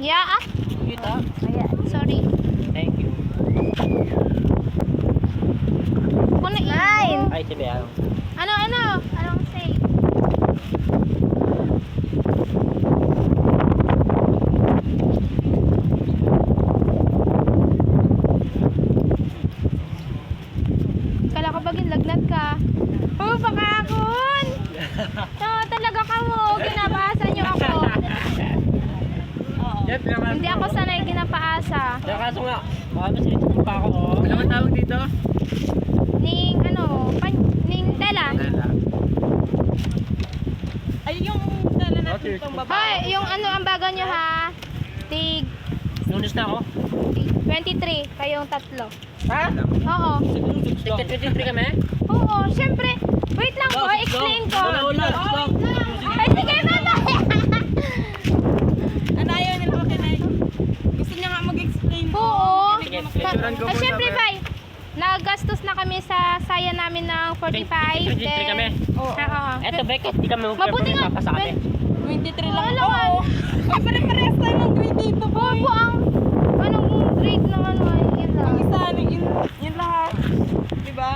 Yeah, Kita. sorry. Thank you. Kuno nine. Ay, sige. Anong say? Kala ko bagin lagnat ka. Oh, pakakon. Talaga ka mo. Ginapaasa niyo ako. Hindi ako sanay ginapaasa. Kaya kaso nga, mas ito pa ako. Ano naman tawag dito? Ning ning tela. Ay, yung dala natin itong baba. Hoy, yung ang baga nyo ha. Tig Lunes na ako. 23 kayong tatlo. Ha? Oo. Tignan 23 kami? Oo, syempre. Wait lang po, explain ko. Ay, sige mama. Ano ayaw nila makinay? Gusto niya nga mag-explain. Oo. Sige, Ay, syempre bay. Nagastos na kami sa saya namin ng 45. 23 kami. Oo. Eto, Beckett, di kami Mabuti nga. magpapasa kami. 23 lang. Wala nga. Ay, pare-parehas tayo ng grade dito, boy. Opo, anong grade ng yun lang. Ang isa, yun lahat. Diba?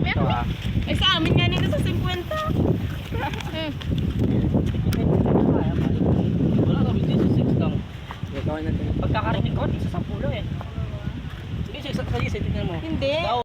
Ito, ah. Ay, sa amin nga nito sa 50. Hmm.